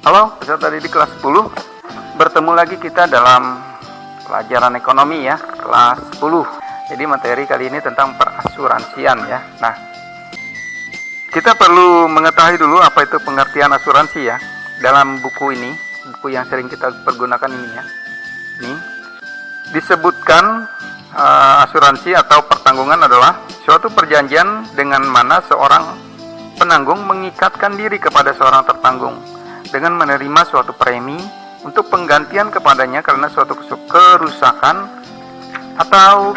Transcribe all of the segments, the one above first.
Halo, peserta didik kelas 10. Bertemu lagi kita dalam pelajaran ekonomi ya, kelas 10. Jadi materi kali ini tentang perasuransian ya. Nah, kita perlu mengetahui dulu apa itu pengertian asuransi ya. Dalam buku ini, buku yang sering kita pergunakan ini ya. Ini disebutkan asuransi atau pertanggungan adalah suatu perjanjian dengan mana seorang penanggung mengikatkan diri kepada seorang tertanggung dengan menerima suatu premi untuk penggantian kepadanya karena suatu kerusakan atau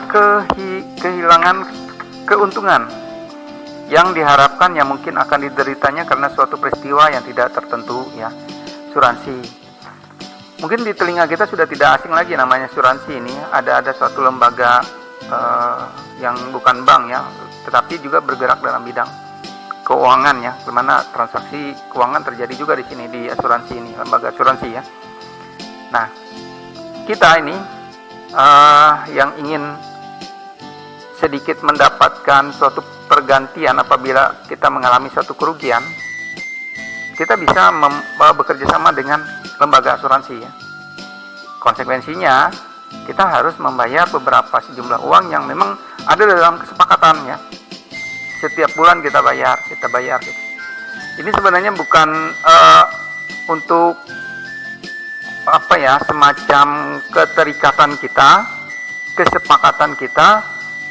kehilangan keuntungan yang diharapkan yang mungkin akan dideritanya karena suatu peristiwa yang tidak tertentu ya. Asuransi mungkin di telinga kita sudah tidak asing lagi namanya asuransi ini. Ada suatu lembaga yang bukan bank ya, tetapi juga bergerak dalam bidang keuangan ya, dimana transaksi keuangan terjadi juga di sini di asuransi ini, lembaga asuransi ya. Nah, kita ini yang ingin sedikit mendapatkan suatu pergantian apabila kita mengalami suatu kerugian, kita bisa bekerja sama dengan lembaga asuransi ya. Konsekuensinya kita harus membayar beberapa sejumlah uang yang memang ada dalam kesepakatan ya. Setiap bulan kita bayar gitu. Ini sebenarnya bukan untuk apa ya, semacam keterikatan kita, kesepakatan kita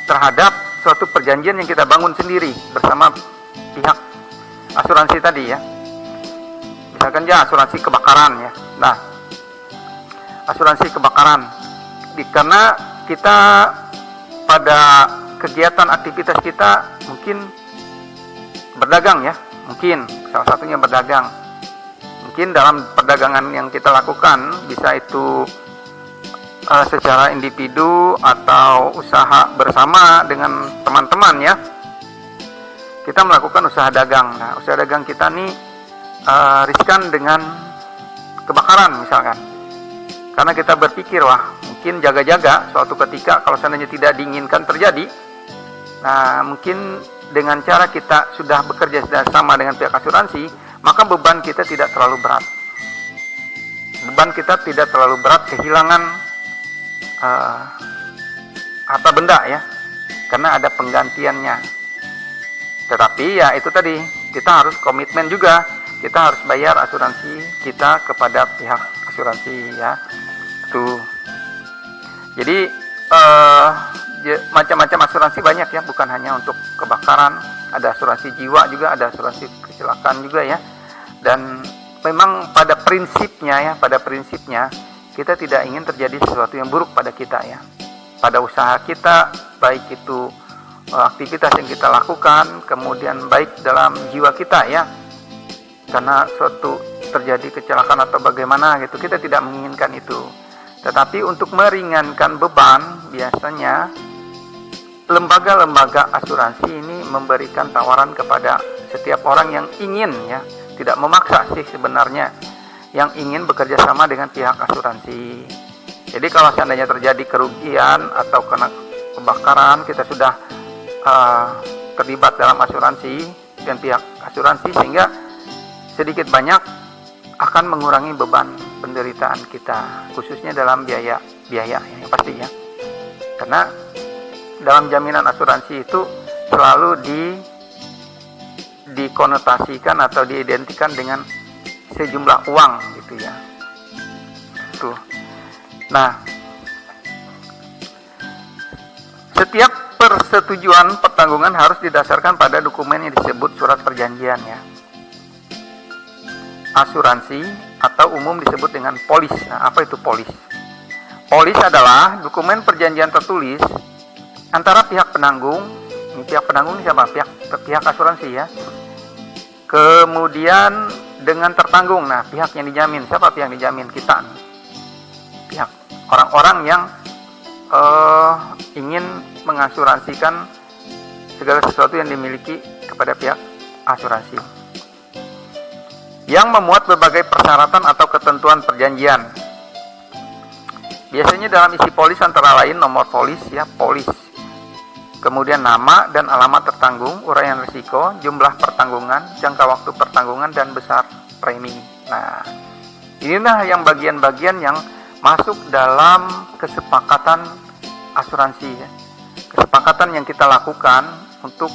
terhadap suatu perjanjian yang kita bangun sendiri bersama pihak asuransi tadi ya. Misalkan ya asuransi kebakaran ya. Nah, asuransi kebakaran karena kita pada kegiatan aktivitas kita mungkin berdagang ya, mungkin salah satunya berdagang. Mungkin dalam perdagangan yang kita lakukan bisa itu secara individu atau usaha bersama dengan teman-teman ya. Kita melakukan usaha dagang. Nah, usaha dagang kita nih riskan dengan kebakaran misalkan. Karena kita berpikir wah mungkin jaga-jaga suatu ketika kalau seandainya tidak diinginkan terjadi. Nah, mungkin dengan cara kita sudah bekerja sama dengan pihak asuransi, maka beban kita tidak terlalu berat. Beban kita tidak terlalu berat kehilangan harta benda ya, karena ada penggantiannya. Tetapi ya itu tadi, kita harus komitmen juga, kita harus bayar asuransi kita kepada pihak asuransi ya. Tuh. Jadi macam-macam asuransi banyak ya, bukan hanya untuk kebakaran, ada asuransi jiwa juga, ada asuransi kecelakaan juga ya. Dan memang pada prinsipnya kita tidak ingin terjadi sesuatu yang buruk pada kita ya, pada usaha kita, baik itu aktivitas yang kita lakukan, kemudian baik dalam jiwa kita ya, karena suatu terjadi kecelakaan atau bagaimana gitu, kita tidak menginginkan itu. Tetapi untuk meringankan beban, biasanya lembaga-lembaga asuransi ini memberikan tawaran kepada setiap orang yang ingin ya, tidak memaksa sih sebenarnya, yang ingin bekerja sama dengan pihak asuransi. Jadi kalau seandainya terjadi kerugian atau kena kebakaran, kita sudah terlibat dalam asuransi dan pihak asuransi, sehingga sedikit banyak akan mengurangi beban penderitaan kita, khususnya dalam biaya yang pasti ya. Karena dalam jaminan asuransi itu selalu dikonotasikan atau diidentikan dengan sejumlah uang gitu ya. Tuh. Nah, setiap persetujuan pertanggungan harus didasarkan pada dokumen yang disebut surat perjanjian ya. Asuransi atau umum disebut dengan polis. Nah, apa itu polis? Polis adalah dokumen perjanjian tertulis antara pihak penanggung. Ini pihak penanggung siapa? Pihak asuransi ya. Kemudian dengan tertanggung. Nah, pihak yang dijamin. Siapa pihak yang dijamin? Kita. Pihak orang-orang yang ingin mengasuransikan segala sesuatu yang dimiliki kepada pihak asuransi, yang memuat berbagai persyaratan atau ketentuan perjanjian. Biasanya dalam isi polis antara lain nomor polis ya, polis. Kemudian nama dan alamat tertanggung, uraian risiko, jumlah pertanggungan, jangka waktu pertanggungan, dan besar premi. Nah, inilah yang bagian-bagian yang masuk dalam kesepakatan asuransi ya. Kesepakatan yang kita lakukan untuk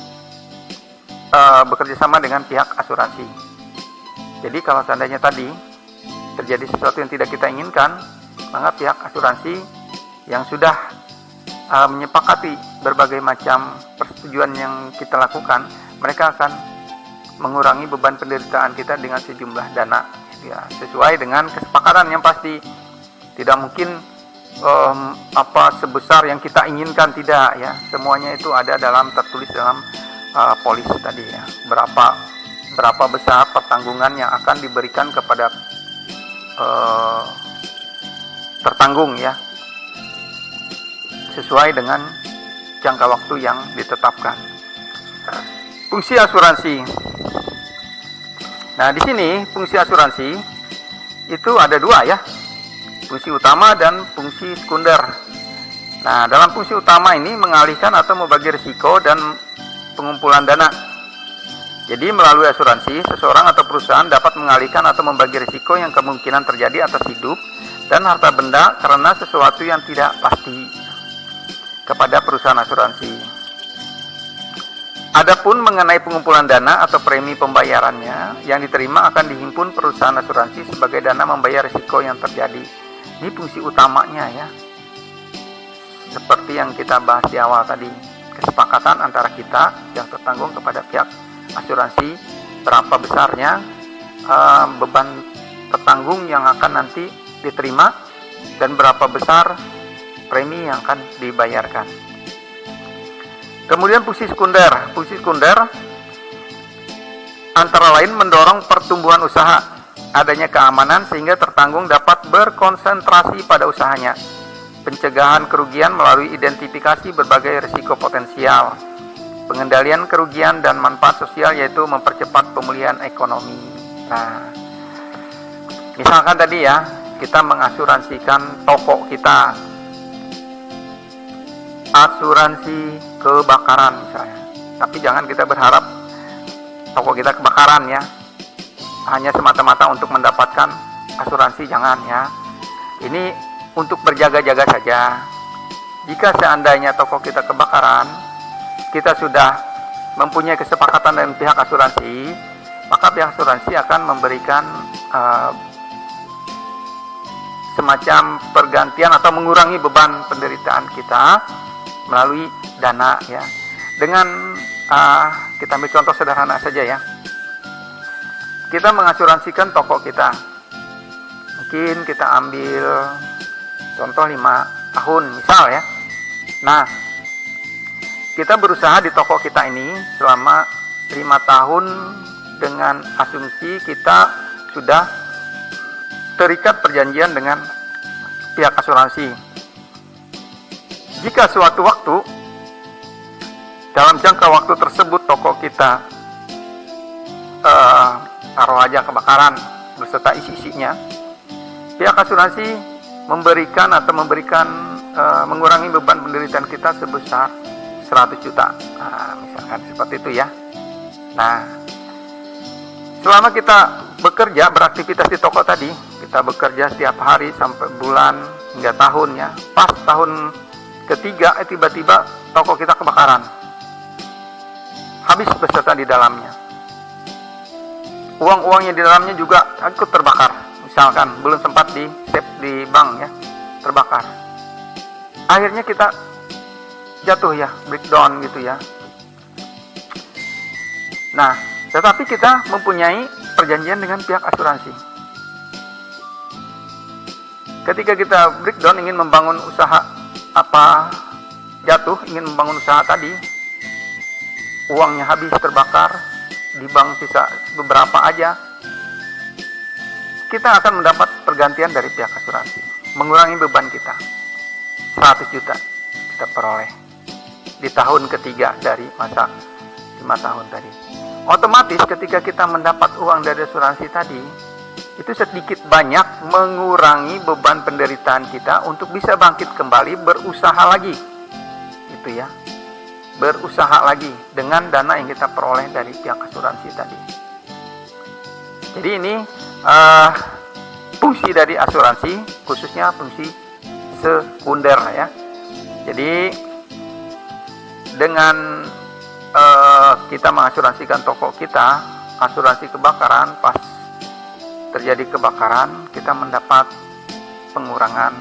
bekerja sama dengan pihak asuransi. Jadi kalau seandainya tadi terjadi sesuatu yang tidak kita inginkan, maka pihak asuransi yang sudah menyepakati berbagai macam persetujuan yang kita lakukan, mereka akan mengurangi beban penderitaan kita dengan sejumlah dana ya, sesuai dengan kesepakatan yang pasti. Tidak mungkin sebesar yang kita inginkan, tidak ya. Semuanya itu ada tertulis dalam polis tadi ya. Berapa besar pertanggungan yang akan diberikan kepada tertanggung ya, sesuai dengan jangka waktu yang ditetapkan. Fungsi asuransi. Nah, di sini fungsi asuransi itu ada dua ya. Fungsi utama dan fungsi sekunder. Nah, dalam fungsi utama ini mengalihkan atau membagi risiko dan pengumpulan dana. Jadi melalui asuransi, seseorang atau perusahaan dapat mengalihkan atau membagi risiko yang kemungkinan terjadi atas hidup dan harta benda karena sesuatu yang tidak pasti kepada perusahaan asuransi. Adapun mengenai pengumpulan dana atau premi pembayarannya yang diterima akan dihimpun perusahaan asuransi sebagai dana membayar risiko yang terjadi. Ini fungsi utamanya ya. Seperti yang kita bahas di awal tadi, kesepakatan antara kita yang tertanggung kepada pihak asuransi, berapa besarnya beban tertanggung yang akan nanti diterima dan berapa besar premi yang akan dibayarkan. Kemudian fungsi sekunder. Fungsi sekunder antara lain mendorong pertumbuhan usaha, adanya keamanan sehingga tertanggung dapat berkonsentrasi pada usahanya, pencegahan kerugian melalui identifikasi berbagai risiko potensial, pengendalian kerugian dan manfaat sosial yaitu mempercepat pemulihan ekonomi. Nah, misalkan tadi ya, kita mengasuransikan toko kita, asuransi kebakaran misalnya, tapi jangan kita berharap toko kita kebakaran ya, hanya semata-mata untuk mendapatkan asuransi, jangan ya. Ini untuk berjaga-jaga saja. Jika seandainya toko kita kebakaran, kita sudah mempunyai kesepakatan dengan pihak asuransi, maka pihak asuransi akan memberikan semacam pergantian atau mengurangi beban penderitaan kita melalui dana ya. Dengan kita ambil contoh sederhana saja ya. Kita mengasuransikan toko kita. Mungkin kita ambil contoh 5 tahun misal ya. Nah, kita berusaha di toko kita ini selama 5 tahun dengan asumsi kita sudah terikat perjanjian dengan pihak asuransi. Jika suatu waktu dalam jangka waktu tersebut toko kita taruh aja kebakaran beserta isi-isinya, pihak asuransi memberikan mengurangi beban penderitaan kita sebesar 100 juta. Nah, misalkan seperti itu ya. Nah, selama kita bekerja, beraktivitas di toko tadi, kita bekerja setiap hari sampai bulan hingga tahun ya. Pas tahun ketiga tiba-tiba toko kita kebakaran, habis beserta di dalamnya. Uang-uangnya di dalamnya juga ikut terbakar. Misalkan belum sempat di save di bank ya, terbakar. Akhirnya kita jatuh ya, breakdown gitu ya. Nah, tetapi kita mempunyai perjanjian dengan pihak asuransi. Ketika kita breakdown, ingin membangun usaha ingin membangun usaha tadi, uangnya habis terbakar, di bank sisa beberapa aja, kita akan mendapat pergantian dari pihak asuransi, mengurangi beban kita. 100 juta kita peroleh di tahun ketiga dari masa 5 tahun tadi. Otomatis ketika kita mendapat uang dari asuransi tadi, itu sedikit banyak mengurangi beban penderitaan kita untuk bisa bangkit kembali, berusaha lagi. Itu ya. Berusaha lagi dengan dana yang kita peroleh dari pihak asuransi tadi. Jadi ini fungsi dari asuransi, khususnya fungsi sekunder ya. Jadi dengan kita mengasuransikan toko kita, asuransi kebakaran, pas terjadi kebakaran kita mendapat pengurangan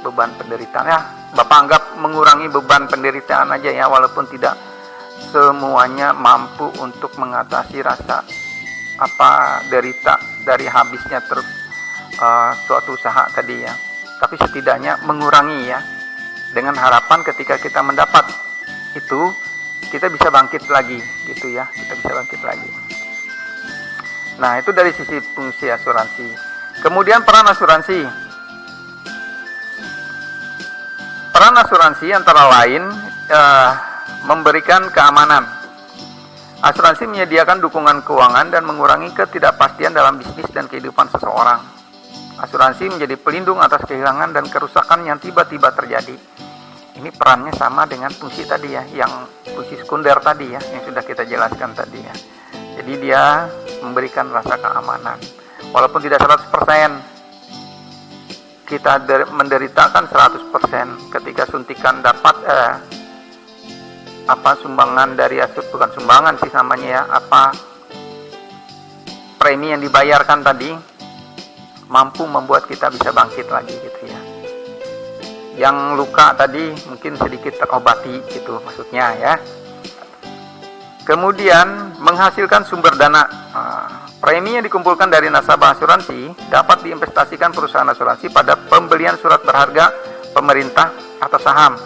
beban penderitaan ya. Bapak anggap mengurangi beban penderitaan aja ya, walaupun tidak semuanya mampu untuk mengatasi rasa derita dari habisnya suatu usaha tadi ya. Tapi setidaknya mengurangi ya, dengan harapan ketika kita mendapat itu kita bisa bangkit lagi gitu ya, kita bisa bangkit lagi. Nah, itu dari sisi fungsi asuransi. Kemudian peran asuransi. Peran asuransi antara lain memberikan keamanan. Asuransi menyediakan dukungan keuangan dan mengurangi ketidakpastian dalam bisnis dan kehidupan seseorang. Asuransi menjadi pelindung atas kehilangan dan kerusakan yang tiba-tiba terjadi. Ini perannya sama dengan fungsi tadi ya, yang fungsi sekunder tadi ya, yang sudah kita jelaskan tadi ya. Jadi dia memberikan rasa keamanan. Walaupun tidak 100%, kita menderitakan 100% ketika suntikan dapat sumbangan dari bukan sumbangan sih namanya ya, premi yang dibayarkan tadi mampu membuat kita bisa bangkit lagi gitu ya. Yang luka tadi mungkin sedikit terobati gitu maksudnya ya. Kemudian menghasilkan sumber dana. Premi yang dikumpulkan dari nasabah asuransi dapat diinvestasikan perusahaan asuransi pada pembelian surat berharga pemerintah atau saham.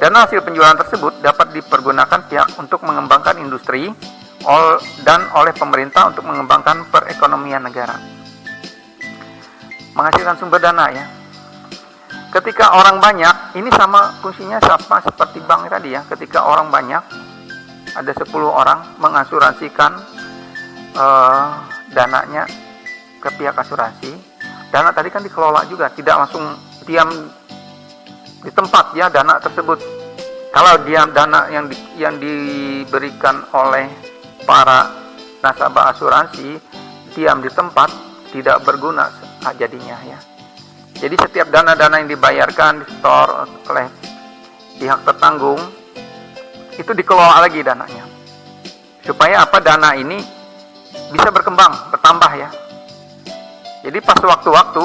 Dana hasil penjualan tersebut dapat dipergunakan pihak untuk mengembangkan industri dan oleh pemerintah untuk mengembangkan perekonomian negara. Menghasilkan sumber dana ya. Ketika orang banyak, ini sama fungsinya sama seperti bank tadi ya. Ketika orang banyak, ada 10 orang mengasuransikan dananya ke pihak asuransi. Dana tadi kan dikelola juga, tidak langsung diam di tempat ya dana tersebut. Kalau dana yang diberikan oleh para nasabah asuransi diam di tempat, tidak berguna jadinya ya. Jadi setiap dana-dana yang dibayarkan, disetor oleh pihak tertanggung, itu dikelola lagi dananya. Supaya dana ini bisa berkembang, bertambah ya. Jadi pas waktu-waktu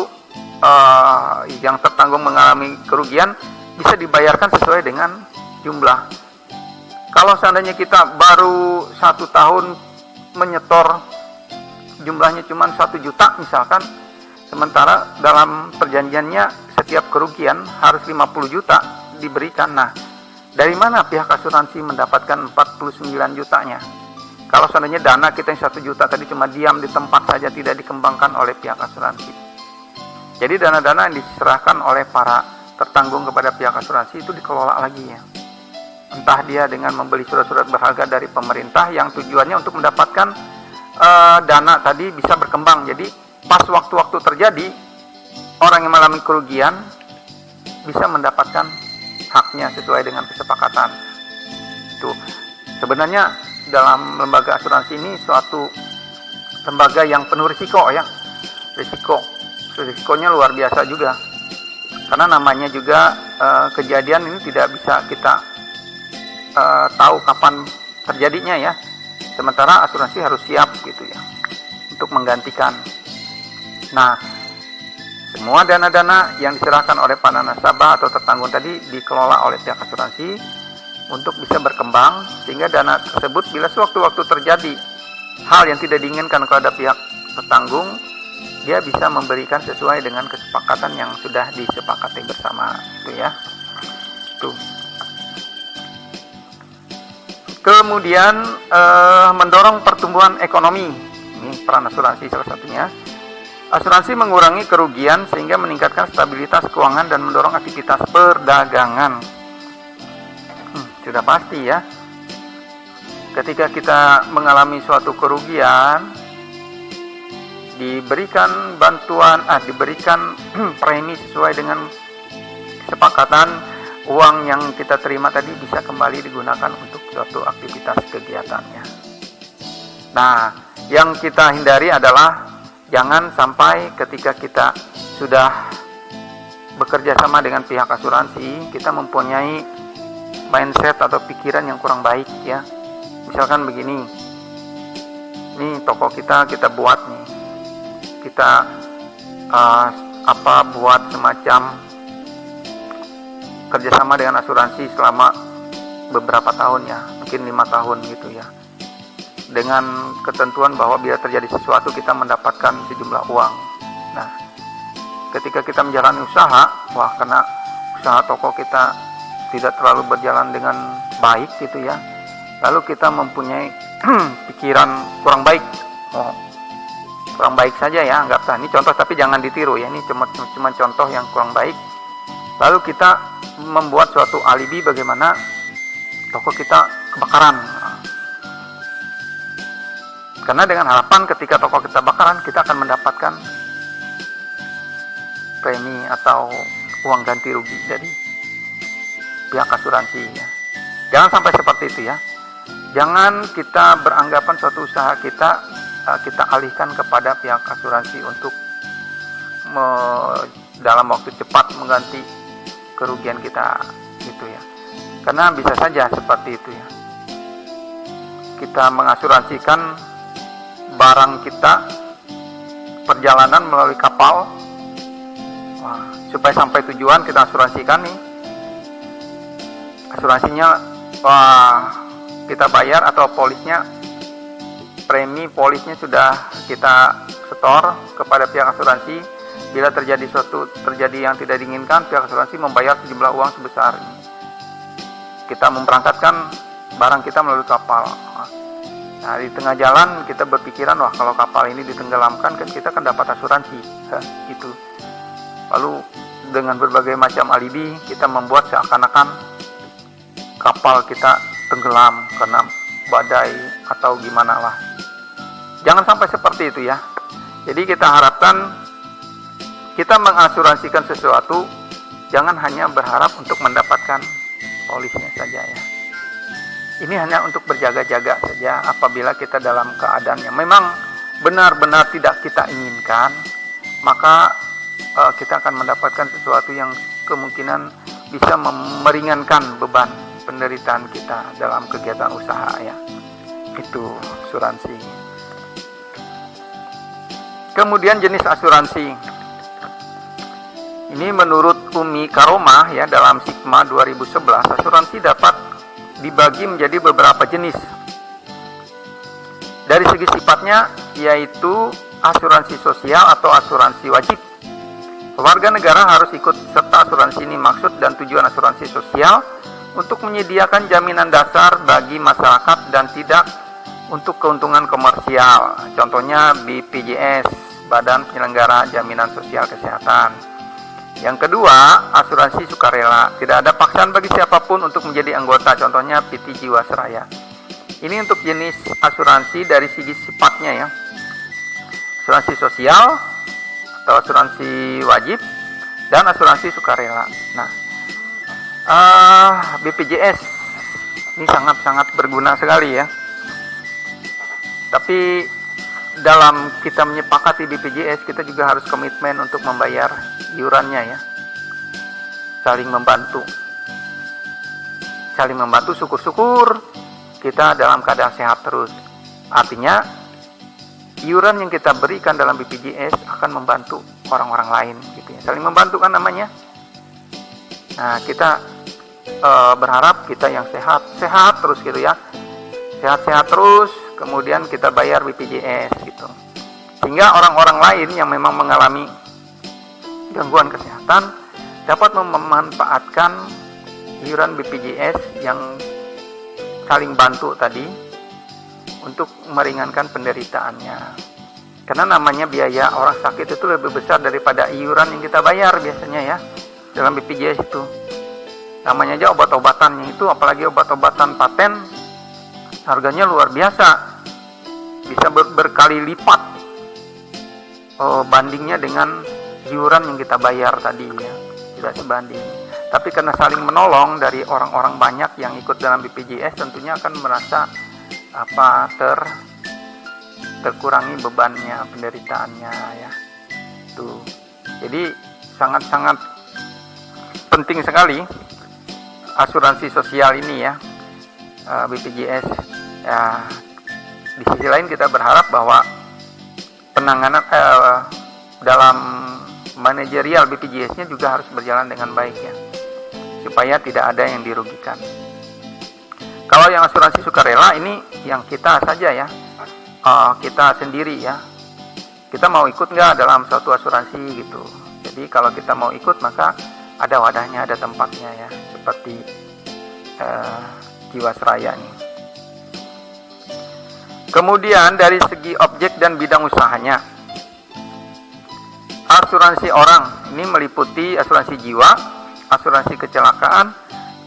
yang tertanggung mengalami kerugian bisa dibayarkan sesuai dengan jumlah. Kalau seandainya kita baru 1 tahun menyetor jumlahnya cuma 1 juta misalkan, sementara dalam perjanjiannya setiap kerugian harus 50 juta diberikan. Nah, dari mana pihak asuransi mendapatkan 49 jutanya? Kalau seandainya dana kita yang 1 juta tadi cuma diam di tempat saja, tidak dikembangkan oleh pihak asuransi. Jadi dana-dana yang diserahkan oleh para tertanggung kepada pihak asuransi itu dikelola lagi ya. Entah dia dengan membeli surat-surat berharga dari pemerintah yang tujuannya untuk mendapatkan dana tadi bisa berkembang. Jadi pas waktu-waktu terjadi, orang yang mengalami kerugian bisa mendapatkan haknya sesuai dengan kesepakatan. Itu sebenarnya dalam lembaga asuransi ini suatu lembaga yang penuh risiko ya. Risikonya luar biasa juga. Karena namanya juga kejadian ini tidak bisa kita tahu kapan terjadinya ya. Sementara asuransi harus siap gitu ya untuk menggantikan. Nah, semua dana-dana yang diserahkan oleh para nasabah atau tertanggung tadi dikelola oleh pihak asuransi untuk bisa berkembang, sehingga dana tersebut bila sewaktu-waktu terjadi hal yang tidak diinginkan kepada pihak tertanggung, dia bisa memberikan sesuai dengan kesepakatan yang sudah disepakati bersama itu ya. Tuh. Kemudian mendorong pertumbuhan ekonomi. Ini peran asuransi salah satunya. Asuransi mengurangi kerugian sehingga meningkatkan stabilitas keuangan dan mendorong aktivitas perdagangan. Sudah pasti ya, ketika kita mengalami suatu kerugian, diberikan bantuan, diberikan premi sesuai dengan kesepakatan, uang yang kita terima tadi bisa kembali digunakan untuk suatu aktivitas kegiatannya. Nah, yang kita hindari adalah Jangan sampai ketika kita sudah bekerja sama dengan pihak asuransi, kita mempunyai mindset atau pikiran yang kurang baik ya. Misalkan begini, ini toko kita buat nih, kita buat semacam kerjasama dengan asuransi selama beberapa tahun ya, mungkin 5 tahun gitu ya, dengan ketentuan bahwa bila terjadi sesuatu kita mendapatkan sejumlah uang. Nah, ketika kita menjalani usaha, karena usaha toko kita tidak terlalu berjalan dengan baik gitu ya, lalu kita mempunyai pikiran kurang baik, kurang baik saja ya, anggaplah ini contoh tapi jangan ditiru ya, ini cuma contoh yang kurang baik. Lalu kita membuat suatu alibi bagaimana toko kita kebakaran, karena dengan harapan ketika toko kita bakaran kita akan mendapatkan premi atau uang ganti rugi dari pihak asuransi ya. Jangan sampai seperti itu ya. Jangan kita beranggapan suatu usaha kita alihkan kepada pihak asuransi untuk dalam waktu cepat mengganti kerugian kita gitu ya. Karena bisa saja seperti itu ya. Kita mengasuransikan barang kita, perjalanan melalui kapal, supaya sampai tujuan kita asuransikan nih. Asuransinya kita bayar atau polisnya, premi polisnya sudah kita setor kepada pihak asuransi. Bila terjadi yang tidak diinginkan, pihak asuransi membayar sejumlah uang sebesar ini. Kita memberangkatkan barang kita melalui kapal. Nah, di tengah jalan kita berpikiran, kalau kapal ini ditenggelamkan kan kita akan dapat asuransi gitu. Lalu dengan berbagai macam alibi kita membuat seakan-akan kapal kita tenggelam karena badai atau gimana lah. Jangan sampai seperti itu ya. Jadi kita harapkan kita mengasuransikan sesuatu, jangan hanya berharap untuk mendapatkan polisnya saja ya. Ini hanya untuk berjaga-jaga saja. Apabila kita dalam keadaan yang memang benar-benar tidak kita inginkan, maka kita akan mendapatkan sesuatu yang kemungkinan bisa meringankan beban penderitaan kita dalam kegiatan usaha ya. Itu asuransi. Kemudian jenis asuransi. Ini menurut Umi Karomah ya, dalam Sigma 2011, asuransi dapat dibagi menjadi beberapa jenis. Dari segi sifatnya, yaitu asuransi sosial atau asuransi wajib. Warga negara harus ikut serta asuransi ini. Maksud dan tujuan asuransi sosial untuk menyediakan jaminan dasar bagi masyarakat dan tidak untuk keuntungan komersial. Contohnya BPJS, Badan Penyelenggara Jaminan Sosial Kesehatan. Yang kedua, asuransi sukarela. Tidak ada paksaan bagi siapapun untuk menjadi anggota. Contohnya PT Jiwasraya. Ini untuk jenis asuransi dari segi sifatnya ya. Asuransi sosial atau asuransi wajib dan asuransi sukarela. Nah, BPJS ini sangat-sangat berguna sekali ya. Tapi dalam kita menyepakati BPJS, kita juga harus komitmen untuk membayar iurannya ya. Saling membantu, syukur-syukur kita dalam keadaan sehat terus. Artinya iuran yang kita berikan dalam BPJS akan membantu orang-orang lain gitu ya. Saling membantu kan namanya. Nah, kita berharap kita yang sehat terus gitu ya. Sehat-sehat terus, kemudian kita bayar BPJS gitu. Sehingga orang-orang lain yang memang mengalami gangguan kesehatan dapat memanfaatkan iuran BPJS yang saling bantu tadi untuk meringankan penderitaannya. Karena namanya biaya orang sakit itu lebih besar daripada iuran yang kita bayar biasanya ya dalam BPJS itu. Namanya aja obat-obatannya itu, apalagi obat-obatan paten, harganya luar biasa, bisa berkali lipat bandingnya dengan iuran yang kita bayar tadi ya, tidak sebanding. Tapi karena saling menolong dari orang-orang banyak yang ikut dalam BPJS, tentunya akan merasa terkurangi bebannya, penderitaannya ya. Tuh. Jadi sangat-sangat penting sekali asuransi sosial ini ya, BPJS. Ya, di sisi lain kita berharap bahwa penanganan dalam manajerial BPJS-nya juga harus berjalan dengan baik ya, supaya tidak ada yang dirugikan. Kalau yang asuransi sukarela ini yang kita saja ya, kita sendiri ya, kita mau ikut nggak dalam suatu asuransi gitu. Jadi kalau kita mau ikut maka ada wadahnya, ada tempatnya ya, seperti Jiwasraya nih. Kemudian dari segi objek dan bidang usahanya, asuransi orang ini meliputi asuransi jiwa, asuransi kecelakaan,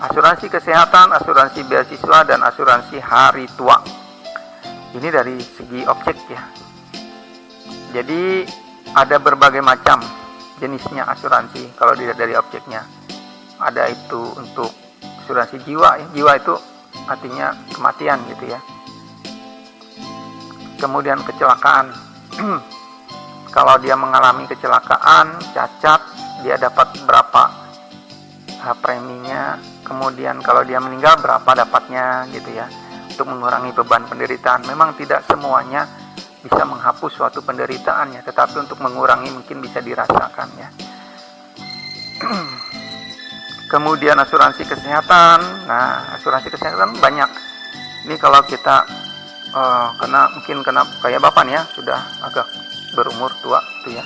asuransi kesehatan, asuransi beasiswa, dan asuransi hari tua. Ini dari segi objek ya. Jadi ada berbagai macam jenisnya asuransi kalau dilihat dari objeknya. Ada itu untuk asuransi jiwa ya. Jiwa itu artinya kematian gitu ya. Kemudian kecelakaan. Kalau dia mengalami kecelakaan, cacat, dia dapat berapa preminya. Kemudian kalau dia meninggal berapa dapatnya gitu ya. Untuk mengurangi beban penderitaan. Memang tidak semuanya bisa menghapus suatu penderitaan ya, tetapi untuk mengurangi mungkin bisa dirasakan ya. Kemudian asuransi kesehatan. Nah, asuransi kesehatan banyak. Ini kalau kita mungkin kena kayak bapak nih ya, sudah agak berumur tua tuh ya.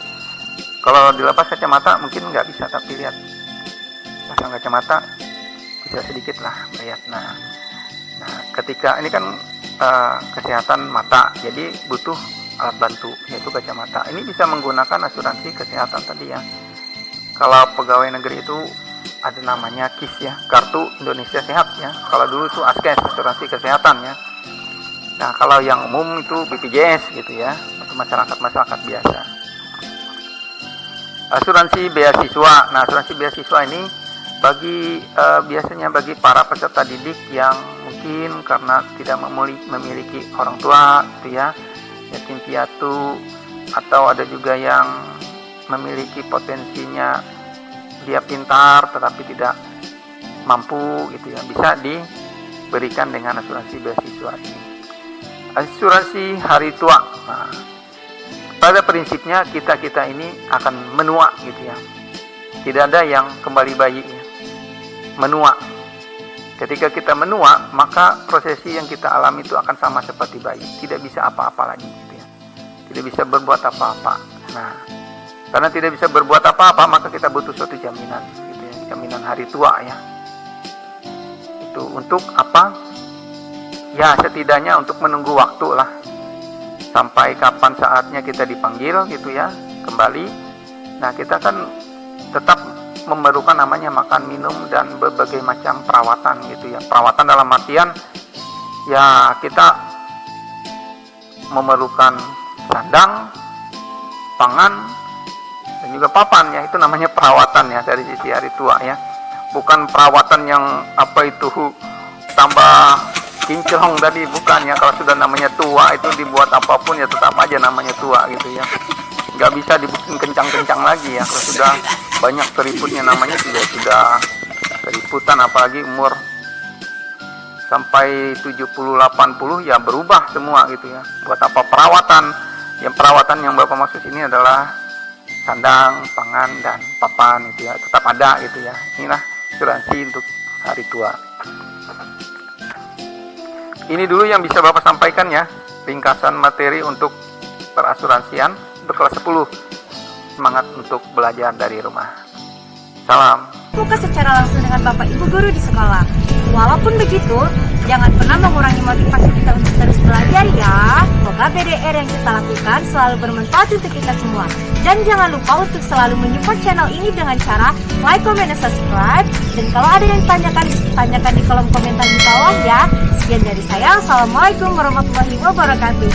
Kalau dilepas kacamata mungkin nggak bisa, tapi lihat pasang kacamata bisa sedikit lah melihat. Nah, ketika ini kan kesehatan mata, jadi butuh alat bantu yaitu kacamata. Ini bisa menggunakan asuransi kesehatan tadi ya. Kalau pegawai negeri itu ada namanya KIS ya, Kartu Indonesia Sehat ya. Kalau dulu itu ASKES, asuransi kesehatan ya. Nah, kalau yang umum itu BPJS gitu ya, untuk masyarakat biasa. Asuransi beasiswa. Nah, asuransi beasiswa ini biasanya bagi para peserta didik yang mungkin karena tidak memiliki orang tua gitu ya, yatim piatu, atau ada juga yang memiliki potensinya dia pintar tetapi tidak mampu gitu ya, bisa diberikan dengan asuransi beasiswa ini. Asuransi hari tua. Nah, pada prinsipnya kita ini akan menua gitu ya. Tidak ada yang kembali bayi ya. Menua. Ketika kita menua, maka prosesi yang kita alami itu akan sama seperti bayi, tidak bisa apa-apa lagi gitu ya. Tidak bisa berbuat apa-apa. Nah, karena tidak bisa berbuat apa-apa, maka kita butuh suatu jaminan gitu ya, jaminan hari tua ya. Itu untuk apa? Ya, setidaknya untuk menunggu waktu lah, sampai kapan saatnya kita dipanggil gitu ya, kembali. Nah, kita kan tetap memerlukan namanya makan, minum, dan berbagai macam perawatan gitu ya. Perawatan dalam artian ya kita memerlukan sandang, pangan, dan juga papan ya. Itu namanya perawatan ya dari sisi hari tua ya. Bukan perawatan yang apa itu tambah kinclong tadi, bukan ya. Kalau sudah namanya tua itu dibuat apapun ya tetap aja namanya tua gitu ya. Nggak bisa dibikin kencang-kencang lagi ya. Kalau sudah banyak keriputnya namanya sudah keriputan, apalagi umur sampai 70-80 ya berubah semua gitu ya. Buat apa perawatan? Yang perawatan yang Bapak maksud ini adalah sandang, pangan, dan papan gitu ya. Tetap ada gitu ya. Inilah asuransi untuk hari tua. Ini dulu yang bisa Bapak sampaikan ya, ringkasan materi untuk perasuransian untuk kelas 10. Semangat untuk belajar dari rumah. Salam. Buka secara langsung dengan Bapak Ibu guru di sekolah. Walaupun begitu, jangan pernah mengurangi motivasi kita untuk terus belajar ya. Semoga PDR yang kita lakukan selalu bermanfaat untuk kita semua. Dan jangan lupa untuk selalu menyupport channel ini dengan cara like, comment, dan subscribe. Dan kalau ada yang tanyakan di kolom komentar di bawah ya. Sekian dari saya. Assalamualaikum warahmatullahi wabarakatuh.